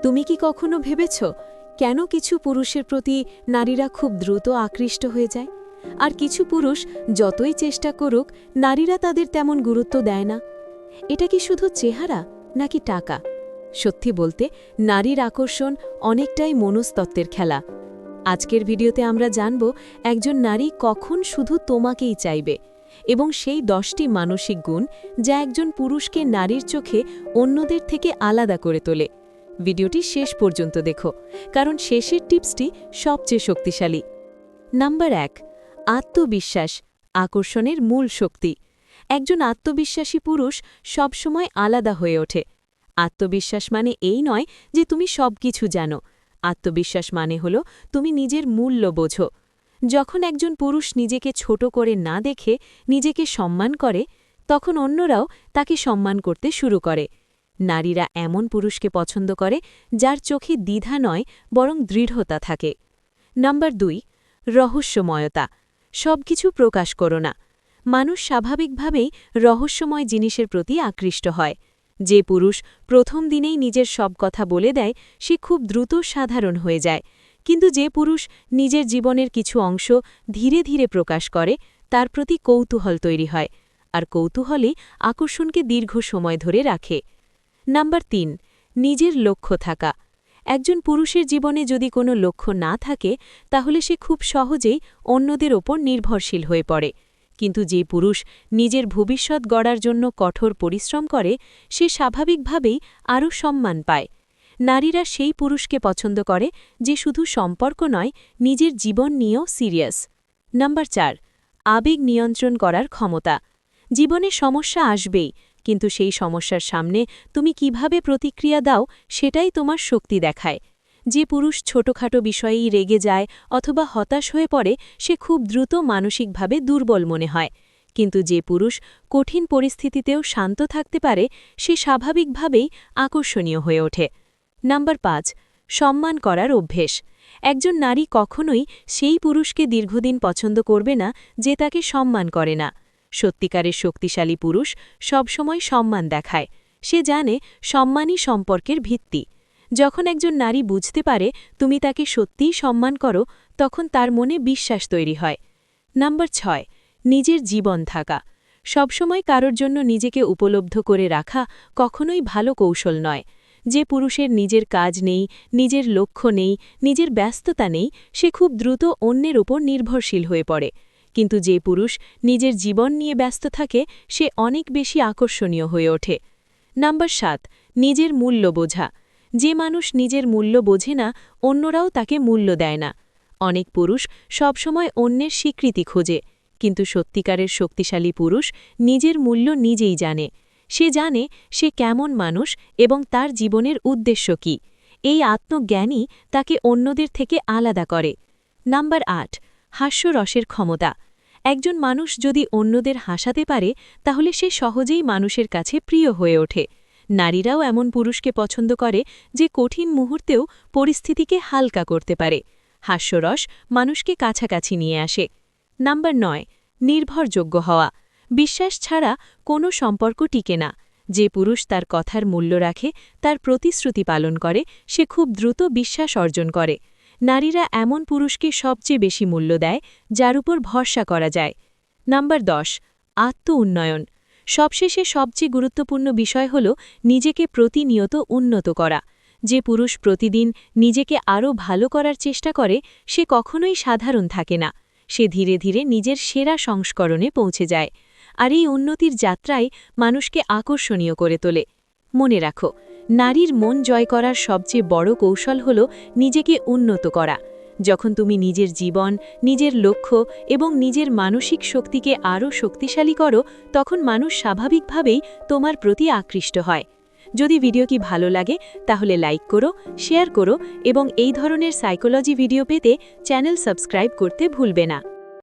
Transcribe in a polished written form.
তুমি কি কখনো ভেবেছ কেন কিছু পুরুষের প্রতি নারীরা খুব দ্রুত আকৃষ্ট হয়ে যায় আর কিছু পুরুষ যতই চেষ্টা করুক নারীরা তাদের তেমন গুরুত্ব দেয় না? এটা কি শুধু চেহারা নাকি টাকা? সত্যি বলতে নারীর আকর্ষণ অনেকটাই মনস্তত্ত্বের খেলা। আজকের ভিডিওতে আমরা জানব একজন নারী কখন শুধু তোমাকেই চাইবে এবং সেই 10টি মানসিক গুণ যা একজন পুরুষকে নারীর চোখে অন্যদের থেকে আলাদা করে তোলে। ভিডিওটি শেষ পর্যন্ত দেখো, কারণ শেষের টিপসটি সবচেয়ে শক্তিশালী। নাম্বার 1, আত্মবিশ্বাস, আকর্ষণের মূল শক্তি। একজন আত্মবিশ্বাসী পুরুষ সবসময় আলাদা হয়ে ওঠে। আত্মবিশ্বাস মানে এই নয় যে তুমি সবকিছু জানো। আত্মবিশ্বাস মানে হলো তুমি নিজের মূল্য বোঝো। যখন একজন পুরুষ নিজেকে ছোট করে না দেখে নিজেকে সম্মান করে, তখন অন্যরাও তাকে সম্মান করতে শুরু করে। নারীরা এমন পুরুষকে পছন্দ করে যার চোখে দ্বিধা নয় বরং দৃঢ়তা থাকে। নাম্বার 2, রহস্যময়তা, সবকিছু প্রকাশ করো না। মানুষ স্বাভাবিকভাবেই রহস্যময় জিনিসের প্রতি আকৃষ্ট হয়। যে পুরুষ প্রথম দিনেই নিজের সব কথা বলে দেয় সে খুব দ্রুত সাধারণ হয়ে যায়, কিন্তু যে পুরুষ নিজের জীবনের কিছু অংশ ধীরে ধীরে প্রকাশ করে তার প্রতি কৌতূহল তৈরি হয়, আর কৌতূহলই আকর্ষণকে দীর্ঘ সময় ধরে রাখে। নাম্বার 3, নিজের লক্ষ্য থাকা। একজন পুরুষের জীবনে যদি কোনো লক্ষ্য না থাকে তাহলে সে খুব সহজেই অন্যদের ওপর নির্ভরশীল হয়ে পড়ে, কিন্তু যে পুরুষ নিজের ভবিষ্যৎ গড়ার জন্য কঠোর পরিশ্রম করে সে স্বাভাবিকভাবেই আরও সম্মান পায়। নারীরা সেই পুরুষকে পছন্দ করে যে শুধু সম্পর্ক নয়, নিজের জীবন নিয়েও সিরিয়াস। নাম্বার 4, আবেগ নিয়ন্ত্রণ করার ক্ষমতা। জীবনে সমস্যা আসবেই, কিন্তু সেই সমস্যার সামনে তুমি কিভাবে প্রতিক্রিয়া দাও সেটাই তোমার শক্তি দেখায়। যে পুরুষ ছোটখাটো বিষয়েই রেগে যায় অথবা হতাশ হয়ে পড়ে সে খুব দ্রুত মানসিকভাবে দুর্বল মনে হয়, কিন্তু যে পুরুষ কঠিন পরিস্থিতিতেও শান্ত থাকতে পারে সে স্বাভাবিকভাবেই আকর্ষণীয় হয়ে ওঠে। নাম্বার 5, সম্মান করার অভ্যেস। একজন নারী কখনোই সেই পুরুষকে দীর্ঘদিন পছন্দ করবে না যে তাকে সম্মান করে না। সত্যিকারের শক্তিশালী পুরুষ সবসময় সম্মান দেখায়। সে জানে সম্মানই সম্পর্কের ভিত্তি। যখন একজন নারী বুঝতে পারে তুমি তাকে সত্যিই সম্মান করো, তখন তার মনে বিশ্বাস তৈরি হয়। নাম্বার 6, নিজের জীবন থাকা। সবসময় কারোর জন্য নিজেকে উপলব্ধ করে রাখা কখনোই ভালো কৌশল নয়। যে পুরুষের নিজের কাজ নেই, নিজের লক্ষ্য নেই, নিজের ব্যস্ততা নেই, সে খুব দ্রুত অন্যের উপর নির্ভরশীল হয়ে পড়ে, কিন্তু যে পুরুষ নিজের জীবন নিয়ে ব্যস্ত থাকে সে অনেক বেশি আকর্ষণীয় হয়ে ওঠে। নাম্বার 7, নিজের মূল্য বোঝা। যে মানুষ নিজের মূল্য বোঝে না অন্যরাও তাকে মূল্য দেয় না। অনেক পুরুষ সবসময় অন্যের স্বীকৃতি খোঁজে, কিন্তু সত্যিকারের শক্তিশালী পুরুষ নিজের মূল্য নিজেই জানে। সে জানে সে কেমন মানুষ এবং তার জীবনের উদ্দেশ্য কী। এই আত্মজ্ঞানই তাকে অন্যদের থেকে আলাদা করে। নাম্বার 8, হাস্যরসের ক্ষমতা। একজন মানুষ যদি অন্যদের হাসাতে পারে তাহলে সে সহজেই মানুষের কাছে প্রিয় হয়ে ওঠে। নারীরাও এমন পুরুষকে পছন্দ করে যে কঠিন মুহূর্তেও পরিস্থিতিকে হালকা করতে পারে। হাস্যরস মানুষকে কাছাকাছি নিয়ে আসে। নাম্বার 9, নির্ভরযোগ্য হওয়া। বিশ্বাস ছাড়া কোনো সম্পর্ক টিকে না। যে পুরুষ তার কথার মূল্য রাখে, তার প্রতিশ্রুতি পালন করে, সে খুব দ্রুত বিশ্বাস অর্জন করে। নারীরা এমন পুরুষকে সবচেয়ে বেশি মূল্য দেয় যার উপর ভরসা করা যায়। নাম্বার 10, আত্ম-উন্নয়ন। সবশেষে সবচেয়ে গুরুত্বপূর্ণ বিষয় হল নিজেকে প্রতিনিয়ত উন্নত করা। যে পুরুষ প্রতিদিন নিজেকে আরও ভালো করার চেষ্টা করে সে কখনোই সাধারণ থাকে না, সে ধীরে ধীরে নিজের সেরা সংস্করণে পৌঁছে যায়, আর এই উন্নতির যাত্রায় মানুষকে আকর্ষণীয় করে তোলে। মনে রাখো, নারীর মন জয় করার সবচেয়ে বড় কৌশল হল নিজেকে উন্নত করা। যখন তুমি নিজের জীবন, নিজের লক্ষ্য এবং নিজের মানসিক শক্তিকে আরও শক্তিশালী করো তখন মানুষ স্বাভাবিকভাবেই তোমার প্রতি আকৃষ্ট হয়। যদি ভিডিওটি ভালো লাগে তাহলে লাইক করো, শেয়ার করো এবং এই ধরনের সাইকোলজি ভিডিও পেতে চ্যানেল সাবস্ক্রাইব করতে ভুলবে না।